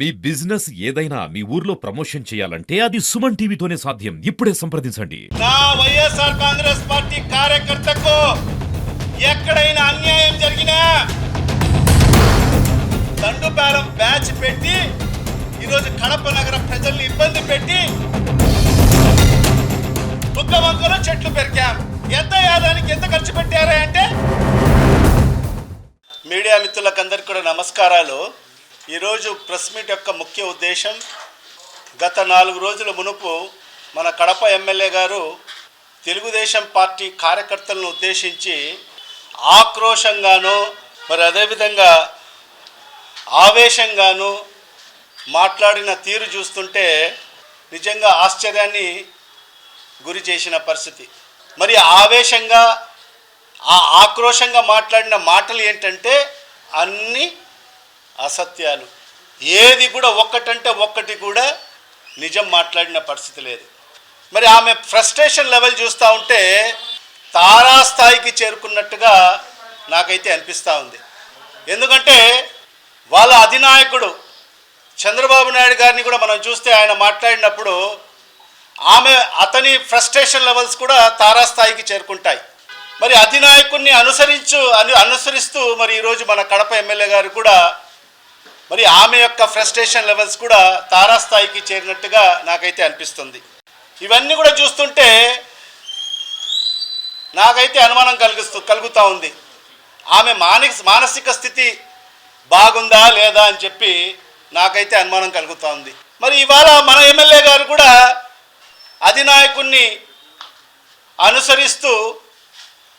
మీ business ఏదైనా మీ ఊర్లో promotion చేయాలంటే అది సుమన్ టీవీతోనే సాధ్యం. ఇప్పుడే సంప్రదించండి. నా వైఎస్ఆర్ కాంగ్రెస్ పార్టీ కార్యకర్తకు ఎక్కడైనా అన్యాయం జరిగినా దండుపాలెం బ్యాచ్ పెట్టి ఈరోజు కడప నగర ప్రజల్ని ఇబ్బంది పెట్టి బుగ్గవంకలో చెట్లు పెరికాం. ఎంత యాదానికి ఎంత ఖర్చు పెట్టారా అంటే మీడియా మిత్రులకందరికీ కూడా నమస్కారాలు. ఈరోజు ప్రెస్ మీట్ యొక్క ముఖ్య ఉద్దేశం, గత 4 రోజుల మునుపు మన కడప ఎమ్మెల్యే గారు తెలుగుదేశం పార్టీ కార్యకర్తలను ఉద్దేశించి ఆక్రోశంగాను మరి అదేవిధంగా ఆవేశంగాను మాట్లాడిన తీరు చూస్తుంటే నిజంగా ఆశ్చర్యాన్ని గురి చేసిన పరిస్థితి. మరి ఆవేశంగా ఆక్రోశంగా మాట్లాడిన మాటలు ఏంటంటే అన్నీ అసత్యాలు. ఏది కూడా ఒక్కటంటే ఒక్కటి కూడా నిజం మాట్లాడిన పరిస్థితి లేదు. మరి ఆమె ఫ్రస్ట్రేషన్ లెవెల్ చూస్తూ ఉంటే తారాస్థాయికి చేరుకున్నట్టుగా నాకైతే అనిపిస్తూ ఉంది. ఎందుకంటే వాళ్ళ అధినాయకుడు చంద్రబాబు నాయుడు గారిని కూడా మనం చూస్తే ఆయన మాట్లాడినప్పుడు అతని ఫ్రస్ట్రేషన్ లెవెల్స్ కూడా తారాస్థాయికి చేరుకుంటాయి. మరి అధినాయకుడిని అనుసరిస్తూ మరి ఈరోజు మన కడప ఎమ్మెల్యే గారు కూడా మరి ఆమె యొక్క ఫ్రస్ట్రేషన్ లెవెల్స్ కూడా తారాస్థాయికి చేరినట్టుగా నాకైతే అనిపిస్తుంది. ఇవన్నీ కూడా చూస్తుంటే నాకైతే అనుమానం కలుగుతూ ఉంది. ఆమె మానసిక స్థితి బాగుందా లేదా అని చెప్పి నాకైతే అనుమానం కలుగుతూ ఉంది. మరి ఇవాళ మన ఎమ్మెల్యే గారు కూడా అధినాయకుడిని అనుసరిస్తూ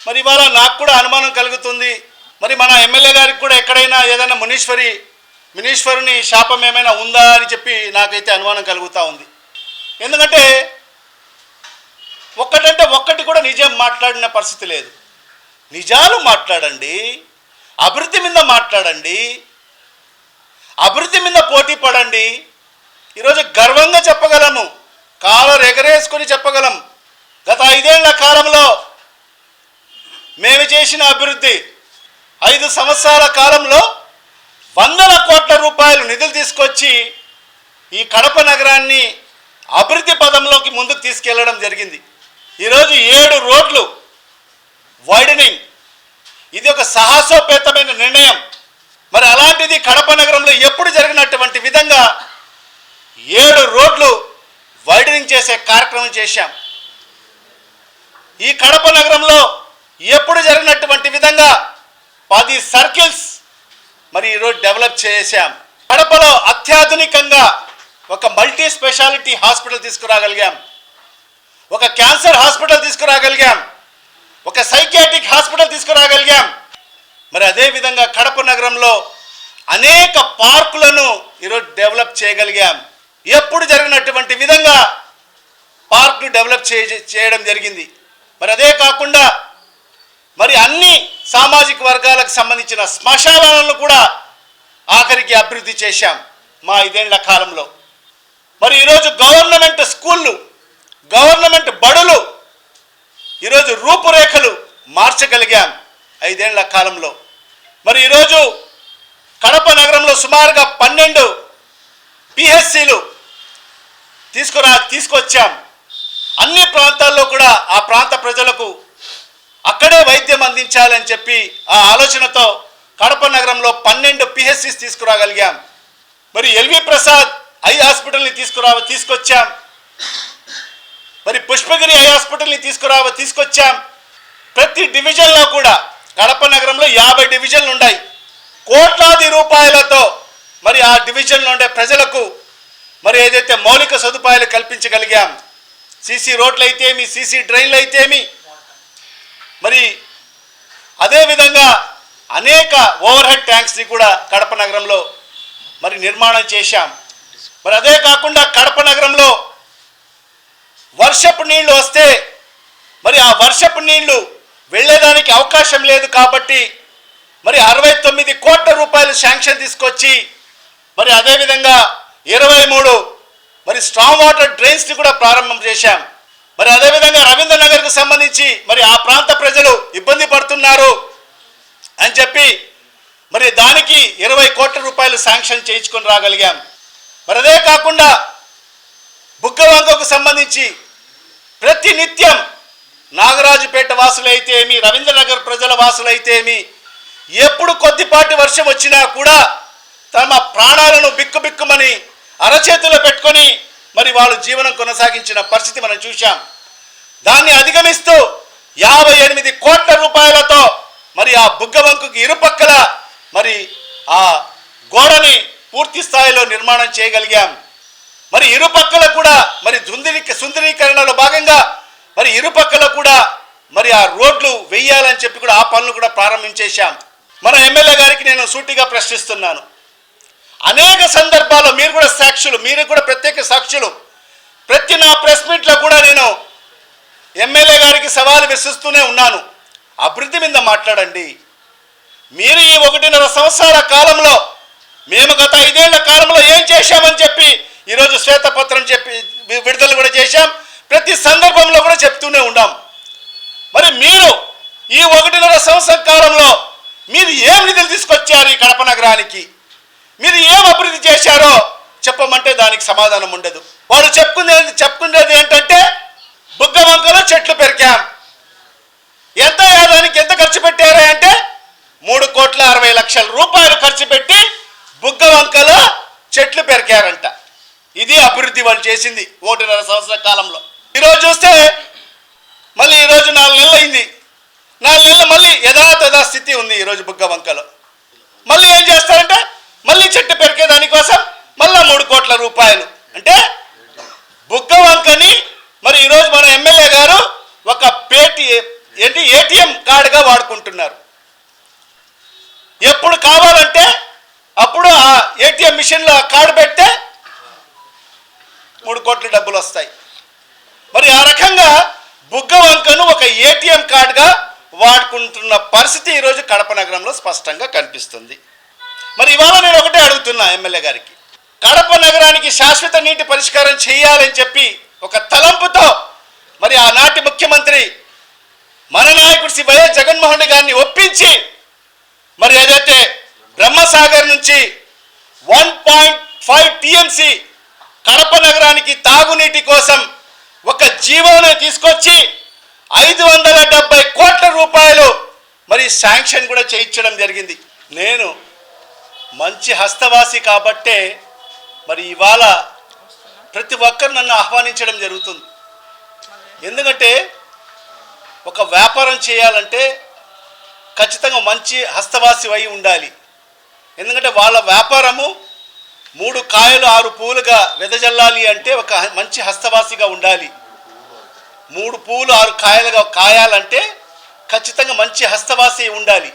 మరి ఇవాళ నాకు కూడా అనుమానం కలుగుతుంది. మరి మన ఎమ్మెల్యే గారికి కూడా ఎక్కడైనా ఏదైనా మునీశ్వరుని శాపం ఏమైనా ఉందా అని చెప్పి నాకైతే అనుమానం కలుగుతూ ఉంది. ఎందుకంటే ఒక్కటంటే ఒక్కటి కూడా నిజం మాట్లాడిన పరిస్థితి లేదు. నిజాలు మాట్లాడండి, అభివృద్ధి మీద మాట్లాడండి, అభివృద్ధి మీద పోటీ పడండి. ఈరోజు గర్వంగా చెప్పగలము, కాలర్ ఎగరేసుకొని చెప్పగలం. గత 5 ఏళ్ల కాలంలో మేము చేసిన అభివృద్ధి, 5 సంవత్సరాల కాలంలో వందల కోట్ల రూపాయలు నిధులు తీసుకొచ్చి ఈ కడప నగరాన్ని అభివృద్ధి పదంలోకి ముందుకు తీసుకెళ్లడం జరిగింది. ఈరోజు 7 రోడ్లు వైడనింగ్, ఇది ఒక సాహసోపేతమైన నిర్ణయం. మరి అలాంటిది కడప నగరంలో ఎప్పుడు జరిగినటువంటి విధంగా 7 రోడ్లు వైడనింగ్ చేసే కార్యక్రమం చేశాం. ఈ కడప నగరంలో ఎప్పుడు జరిగినటువంటి విధంగా 10 సర్కిల్స్ మరి ఈరోజు డెవలప్ చేశాం. కడపలో అత్యాధునికంగా ఒక మల్టీ స్పెషాలిటీ హాస్పిటల్ తీసుకురాగలిగాం, ఒక క్యాన్సర్ హాస్పిటల్ తీసుకురాగలిగాం, ఒక సైకియాట్రిక్ హాస్పిటల్ తీసుకురాగలిగాం. మరి అదేవిధంగా కడప నగరంలో అనేక పార్కులను ఈరోజు డెవలప్ చేయగలిగాం. ఎప్పుడు జరిగినటువంటి విధంగా పార్కులు డెవలప్ చేయడం జరిగింది. మరి అదే కాకుండా మరి అన్ని సామాజిక వర్గాలకు సంబంధించిన శ్మశానాలను కూడా ఆఖరికి అభివృద్ధి చేశాం మా 5 ఏళ్ల కాలంలో. మరి ఈరోజు గవర్నమెంట్ స్కూళ్ళు, గవర్నమెంట్ బడులు ఈరోజు రూపురేఖలు మార్చగలిగాం 5 ఏళ్ల కాలంలో. మరి ఈరోజు కడప నగరంలో సుమారుగా 12 పిహెచ్సిలు తీసుకొచ్చాం. అన్ని ప్రాంతాల్లో కూడా ఆ ప్రాంత ప్రజలకు అక్కడే వైద్యం అందించాలని చెప్పి ఆ ఆలోచనతో కడప నగరంలో 12 పిహెచ్సిస్ తీసుకురాగలిగాం. మరి ఎల్వి ప్రసాద్ ఐ హాస్పిటల్ని తీసుకొచ్చాం. మరి పుష్పగిరి ఐ హాస్పిటల్ని తీసుకొచ్చాం. ప్రతి డివిజన్లో కూడా కడప నగరంలో 50 డివిజన్లు ఉన్నాయి. కోట్లాది రూపాయలతో మరి ఆ డివిజన్లో ఉండే ప్రజలకు మరి ఏదైతే మౌలిక సదుపాయాలు కల్పించగలిగాం, సీసీ రోడ్లు అయితేమి, సీసీ డ్రైన్లు అయితేమి, మరి అదేవిధంగా అనేక ఓవర్ హెడ్ ట్యాంక్స్ని కూడా కడప నగరంలో మరి నిర్మాణం చేశాం. మరి అదే కాకుండా కడప నగరంలో వర్షపు నీళ్లు వస్తే మరి ఆ వర్షపు నీళ్లు వెళ్ళేదానికి అవకాశం లేదు కాబట్టి మరి 69 కోట్ల రూపాయలు శాంక్షన్ తీసుకొచ్చి మరి అదేవిధంగా 23 మరి స్ట్రాంగ్ వాటర్ డ్రైన్స్ని కూడా ప్రారంభం చేశాం. మరి అదేవిధంగా రవీంద్ర నగర్కు సంబంధించి మరి ఆ ప్రాంత ప్రజలు ఇబ్బంది పడుతున్నారు అని చెప్పి మరి దానికి 20 కోట్ల రూపాయలు శాంక్షన్ చేయించుకొని రాగలిగాం. మరి అదే కాకుండా బుగ్గవంకకు సంబంధించి ప్రతి నిత్యం నాగరాజుపేట వాసులైతే ఏమి, రవీంద్రనగర్ ప్రజల వాసులైతే ఏమి, ఎప్పుడు కొద్దిపాటి వర్షం వచ్చినా కూడా తమ ప్రాణాలను బిక్కుబిక్కుమని అరచేతిలో పెట్టుకొని మరి వాళ్ళు జీవనం కొనసాగించిన పరిస్థితి మనం చూశాం. దాన్ని అధిగమిస్తూ 58 కోట్ల రూపాయలతో మరి ఆ బుగ్గవంకుకి ఇరుపక్కల మరి ఆ గోడని పూర్తి స్థాయిలో నిర్మాణం చేయగలిగాం. మరి ఇరుపక్కల కూడా మరి సుందరీకరణలో భాగంగా మరి ఇరుపక్కల కూడా మరి ఆ రోడ్లు వేయాలని చెప్పి కూడా ఆ పనులు కూడా ప్రారంభించేశాం. మన ఎమ్మెల్యే గారికి నేను సూటిగా ప్రశ్నిస్తున్నాను. అనేక సందర్భాల్లో మీరు కూడా సాక్షులు, మీరు కూడా ప్రత్యేక సాక్షులు. ప్రతి నా ప్రెస్ మీట్లో కూడా నేను ఎమ్మెల్యే గారికి సవాలు విసిస్తూనే ఉన్నాను. అభివృద్ధి మీద మాట్లాడండి. మీరు ఈ 1.5 సంవత్సరాల కాలంలో మేము గత 5 ఏళ్ల కాలంలో ఏం చేశామని చెప్పి ఈరోజు శ్వేతపత్రం చెప్పి విడుదల కూడా చేశాం. ప్రతి సందర్భంలో కూడా చెప్తూనే ఉన్నాం. మరి మీరు ఈ 1.5 సంవత్సరం కాలంలో మీరు ఏం నిధులు తీసుకొచ్చారు ఈ కడప నగరానికి, మీరు ఏం అభివృద్ధి చేశారో చెప్పమంటే దానికి సమాధానం ఉండదు. వాళ్ళు చెప్పుకునేది ఏంటంటే బుగ్గవంకలో చెట్లు పెరికాం. ఎంత దానికి ఎంత ఖర్చు పెట్టారు అంటే 3,60,00,000 రూపాయలు ఖర్చు పెట్టి బుగ్గవంకలో చెట్లు పెరికారంట. ఇది అభివృద్ధి వాళ్ళు చేసింది 1.5 సంవత్సరాల కాలంలో. ఈరోజు చూస్తే మళ్ళీ ఈరోజు 4 నెలలు అయింది. 4 నెలలు మళ్ళీ యథాతథ స్థితి ఉంది. ఈరోజు బుగ్గవంకలో మళ్ళీ ఏం చేస్తారంటే మళ్ళీ చెట్టు పెరికే దానికోసం మళ్ళీ 3 కోట్ల రూపాయలు. అంటే బుగ్గవంకని మరి ఈరోజు మన ఎమ్మెల్యే గారు ఒక ఏటీఎం కార్డుగా వాడుకుంటున్నారు. ఎప్పుడు కావాలంటే అప్పుడు ఆ ఏటీఎం మిషన్లో కార్డు పెడితే 3 కోట్ల డబ్బులు వస్తాయి. మరి ఆ రకంగా బుగ్గవంకను ఒక ఏటీఎం కార్డుగా వాడుకుంటున్న పరిస్థితి ఈరోజు కడప నగరంలో స్పష్టంగా కనిపిస్తుంది. మరి ఇవాళ నేను ఒకటే అడుగుతున్నా ఎమ్మెల్యే గారికి, కడప నగరానికి శాశ్వత నీటి పరిష్కారం చేయాలని చెప్పి ఒక తలంపుతో మరి ఆనాటి ముఖ్యమంత్రి మన నాయకుడు శ్రీ వైఎస్ జగన్మోహన్ రెడ్డి గారిని ఒప్పించి మరి ఏదైతే బ్రహ్మసాగర్ నుంచి 1.5 టీఎంసీ కడప నగరానికి తాగునీటి కోసం ఒక జీవోను తీసుకొచ్చి 570 కోట్ల రూపాయలు మరి శాంక్షన్ కూడా చేయించడం జరిగింది. నేను మంచి హస్తవాసి కాబట్టే మరి ఇవాళ ప్రతి ఒక్కరు నన్ను ఆహ్వానించడం జరుగుతుంది. ఎందుకంటే ఒక వ్యాపారం చేయాలంటే ఖచ్చితంగా మంచి హస్తవాసి అయి ఉండాలి. ఎందుకంటే వాళ్ళ వ్యాపారము 3 కాయలు 6 పూలుగా వెదజల్లాలి అంటే ఒక మంచి హస్తవాసిగా ఉండాలి. 3 పూలు 6 కాయలుగా కాయాలంటే ఖచ్చితంగా మంచి హస్తవాసి ఉండాలి.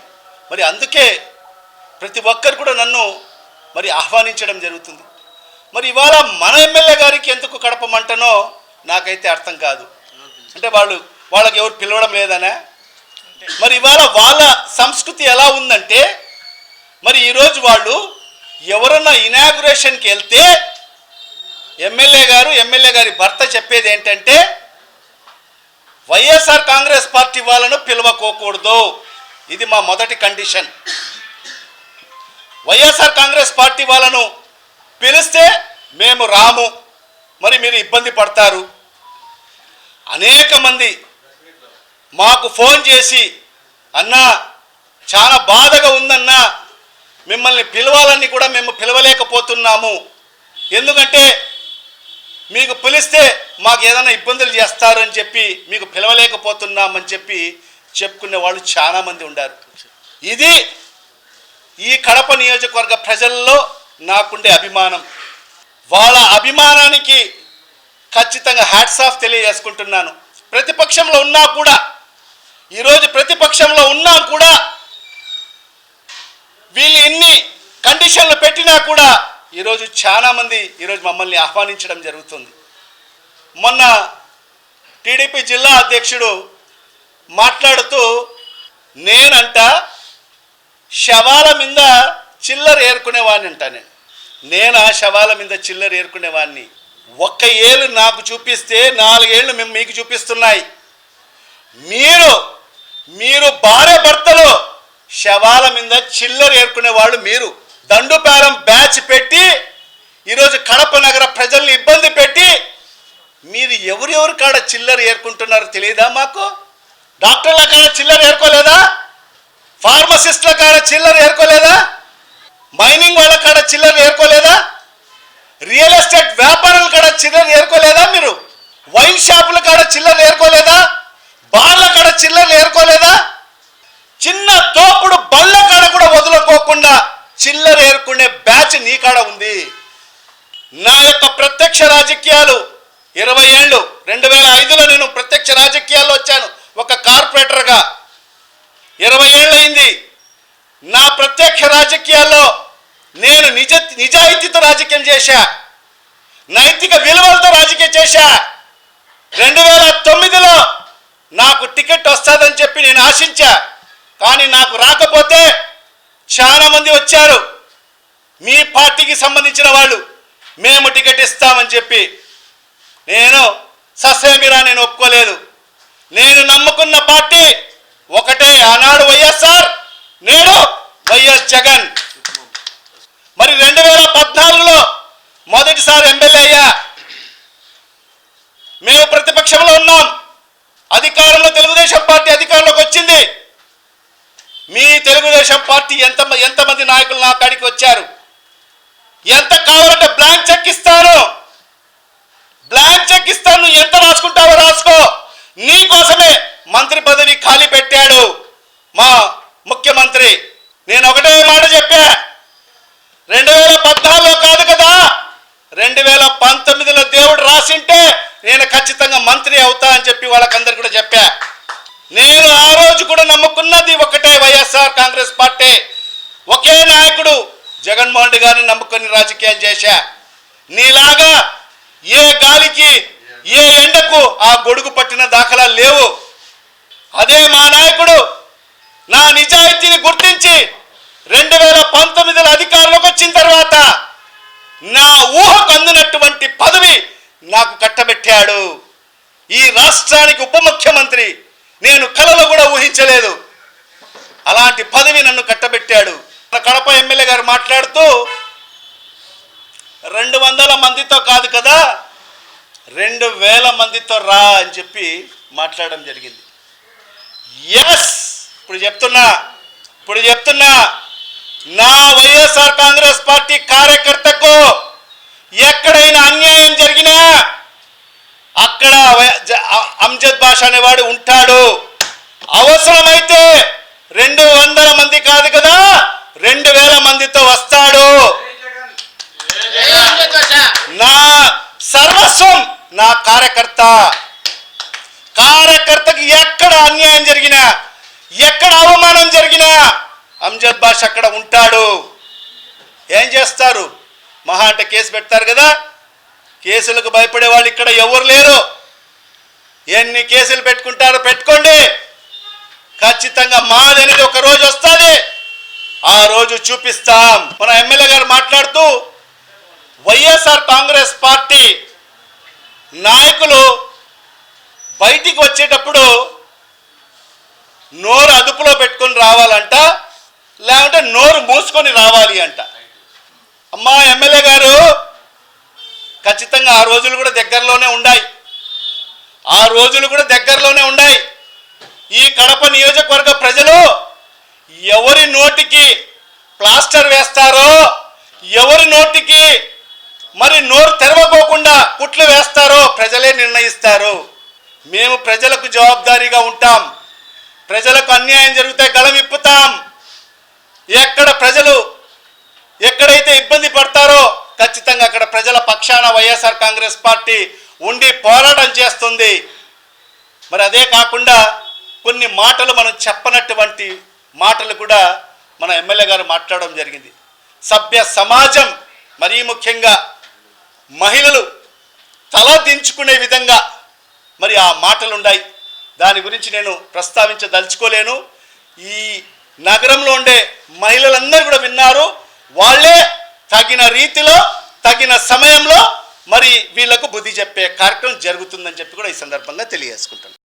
మరి అందుకే ప్రతి ఒక్కరు కూడా నన్ను మరి ఆహ్వానించడం జరుగుతుంది. మరి ఇవాళ మన ఎమ్మెల్యే గారికి ఎందుకు కడపమంటనో నాకైతే అర్థం కాదు. అంటే వాళ్ళకి ఎవరు పిలవడం లేదనే. మరి ఇవాళ వాళ్ళ సంస్కృతి ఎలా ఉందంటే మరి ఈరోజు వాళ్ళు ఎవరన్నా ఇనాగ్రేషన్కి వెళ్తే ఎమ్మెల్యే గారి భర్త చెప్పేది ఏంటంటే వైఎస్ఆర్ కాంగ్రెస్ పార్టీ వాళ్ళను పిలవకోకూడదు. ఇది మా మొదటి కండిషన్. వైఎస్ఆర్ కాంగ్రెస్ పార్టీ వాళ్ళను పిలిస్తే మేము రాము, మరి మీరు ఇబ్బంది పడతారు. అనేక మంది మాకు ఫోన్ చేసి అన్నా చాలా బాధగా ఉందన్నా, మిమ్మల్ని పిలవాలని కూడా మేము పిలవలేకపోతున్నాము, ఎందుకంటే మీకు పిలిస్తే మాకు ఏదైనా ఇబ్బందులు చేస్తారని చెప్పి మీకు పిలవలేకపోతున్నామని చెప్పి చెప్పుకునే వాళ్ళు చాలామంది ఉన్నారు. ఇది ఈ కడప నియోజకవర్గ ప్రజల్లో నాకుండే అభిమానం. వాళ్ళ అభిమానానికి ఖచ్చితంగా హ్యాట్స్ ఆఫ్ తెలియజేసుకుంటున్నాను. ప్రతిపక్షంలో ఉన్నా కూడా ఈరోజు ప్రతిపక్షంలో ఉన్నా కూడా వీళ్ళు ఎన్ని కండిషన్లు పెట్టినా కూడా ఈరోజు చాలామంది ఈరోజు మమ్మల్ని ఆహ్వానించడం జరుగుతుంది. మొన్న టీడీపీ జిల్లా అధ్యక్షుడు మాట్లాడుతూ నేనంట శవాల మీద చిల్లర ఏరుకునేవాడిని అంట. నేను ఆ శవాల మీద చిల్లర ఏరుకునేవాడిని. 1 ఏళ్ళు నాకు చూపిస్తే 4 ఏళ్ళు మేము మీకు చూపిస్తున్నాయి. మీరు భార్య భర్తలు శవాల మీద చిల్లర ఏరుకునే వాళ్ళు మీరు దండుపాలెం బ్యాచ్ పెట్టి ఈరోజు కడప నగర ప్రజల్ని ఇబ్బంది పెట్టి మీరు ఎవరెవరి కాడ చిల్లర ఏరుకుంటున్నారో తెలియదా మాకు? డాక్టర్ల కాడ చిల్లర ఏరుకోలేదా? ఫార్మసిస్టుల కాడ చిల్లర ఏరుకోలేదా? మైనింగ్ వాళ్ళ కాడ చిల్లర ఏరుకోలేదా? రియల్ ఎస్టేట్ వ్యాపారుల కాడ చిల్లర ఏరుకోలేదా? మీరు వైన్ షాపుల కాడ చిల్లర ఏరుకోలేదా? బార్ల కాడ చిల్లర ఏరుకోలేదా? చిన్న తోపుడు బళ్ళ కాడ కూడా వదులుకోకుండా చిల్లర ఏరుకునే బ్యాచ్ నీ కాడ ఉంది. నా యొక్క ప్రత్యక్ష రాజకీయాలు 20 ఏళ్ళు, 2005లో నేను ప్రత్యక్ష రాజకీయాల్లో వచ్చాను ఒక కార్పొరేటర్గా. 20 ఏళ్ళు అయింది. నా ప్రత్యక్ష రాజకీయాల్లో నేను నిజాయితీతో రాజకీయం చేశా, నైతిక విలువలతో రాజకీయం చేశా. 2009లో నాకు టికెట్ వస్తుందని చెప్పి నేను ఆశించా, కానీ నాకు రాకపోతే చాలా మంది వచ్చారు మీ పార్టీకి సంబంధించిన వాళ్ళు, మేము టికెట్ ఇస్తామని చెప్పి. నేను ససేమిరా నేను ఒప్పుకోలేదు. నేను నమ్ముకున్న పార్టీ ఒకటే, ఆనాడు వైఎస్ఆర్, నేడు వైఎస్ జగన్. మరి 2014లో మొదటిసారి ఎమ్మెల్యే అయ్యా. మేము ప్రతిపక్షంలో ఉన్నాం, అధికారంలో తెలుగుదేశం పార్టీ అధికారంలోకి వచ్చింది. మీ తెలుగుదేశం పార్టీ ఎంతమంది నాయకులు నా కాడికి వచ్చారు? ఎంత కావాలంటే బ్లాంక్ చెక్ ఇస్తాను, బ్లాంక్ చెక్ ఇస్తాను, నువ్వు ఎంత రాసుకుంటావో రాసుకో. నీ కోసమే మంత్రి పదవి ఖాళీ పెట్టాడు మా ముఖ్యమంత్రి. నేను ఒకటే మాట చెప్పా, 2014లో కాదు కదా, 2019లో దేవుడు రాసింటే నేను ఖచ్చితంగా మంత్రి అవుతా అని చెప్పి వాళ్ళకందరు కూడా చెప్పా. నేను ఆ రోజు కూడా నమ్ముకున్నది ఒకటే, వైఎస్ఆర్ కాంగ్రెస్ పార్టీ. ఒకే నాయకుడు జగన్మోహన్ రెడ్డి గారిని నమ్ముకొని రాజకీయం చేశా. నీలాగా ఏ గాలికి ఏ ఎండకు ఆ గొడుగు పట్టిన దాఖలాలు లేవు. అదే మా నాయకుడు నా నిజాయితీని గుర్తించి 2019లో అధికారంలోకి వచ్చిన తర్వాత నా ఊహకు అందినటువంటి పదవి నాకు కట్టబెట్టాడు. ఈ రాష్ట్రానికి ఉప ముఖ్యమంత్రి నేను కలలో కూడా ఊహించలేదు. అలాంటి పదవి నన్ను కట్టబెట్టాడు. కడప ఎమ్మెల్యే గారు మాట్లాడుతూ 200 మందితో కాదు కదా, 2000 మందితో రా అని చెప్పి మాట్లాడడం జరిగింది. ఎస్, ఇప్పుడు చెప్తున్నా నా వైఎస్ఆర్ కాంగ్రెస్ పార్టీ కార్యకర్తకు ఎక్కడైనా అన్యాయం జరిగినా అక్కడ అంజద్ బాషా అనేవాడు ఉంటాడు. అవసరమైతే 200 మంది కాదు కదా, 2000 మందితో వస్తాడు. నా సర్వస్వం నా కార్యకర్తకి ఎక్కడ అన్యాయం జరిగినా, ఎక్కడ అవమానం జరిగినా అంజద్ బాషా అక్కడ ఉంటాడు. ఏం చేస్తారు? మహా అంటే కేసు పెడతారు కదా. కేసులకు భయపడే వాళ్ళు ఇక్కడ ఎవరు లేరు. ఎన్ని కేసులు పెట్టుకుంటారో పెట్టుకోండి, ఖచ్చితంగా మాది అనేది ఒక రోజు వస్తుంది, ఆ రోజు చూపిస్తాం. మన ఎమ్మెల్యే గారు మాట్లాడుతూ వైఎస్ఆర్ కాంగ్రెస్ పార్టీ నాయకులు బయటికి వచ్చేటప్పుడు నోరు అదుపులో పెట్టుకొని రావాలంట, లేకుంటే నోరు మూసుకొని రావాలి అంట. అమ్మా ఎమ్మెల్యే గారు, ఖచ్చితంగా ఆ రోజులు కూడా దగ్గరలోనే ఉన్నాయి. ఈ కడప నియోజకవర్గ ప్రజలు ఎవరి నోటికి ప్లాస్టర్ వేస్తారో, ఎవరి నోటికి మరి నోరు తెరవకోకుండా కుట్లు వేస్తారో ప్రజలే నిర్ణయిస్తారు. మేము ప్రజలకు జవాబుదారీగా ఉంటాం. ప్రజలకు అన్యాయం జరిగితే గళం ఇప్పుతాం. ఎక్కడైతే ఇబ్బంది పడతారో ఖచ్చితంగా అక్కడ ప్రజల పక్షాన వైఎస్ఆర్ కాంగ్రెస్ పార్టీ ఉండి పోరాటం చేస్తుంది. మరి అదే కాకుండా కొన్ని మాటలు మనం చెప్పనటువంటి మాటలు కూడా మన ఎమ్మెల్యే గారు మాట్లాడడం జరిగింది. సభ్య సమాజం, మరీ ముఖ్యంగా మహిళలు తల దించుకునే విధంగా మరి ఆ మాటలు ఉన్నాయి. దాని గురించి నేను ప్రస్తావించదలుచుకోలేను. ఈ నగరంలో ఉండే మహిళలందరూ కూడా విన్నారు. వాళ్ళే తగిన రీతిలో తగిన సమయంలో మరి వీళ్లకు బుద్ధి చెప్పే కార్యక్రమం జరుగుతుందని చెప్పి కూడా ఈ సందర్భంగా తెలియజేసుకుంటాను.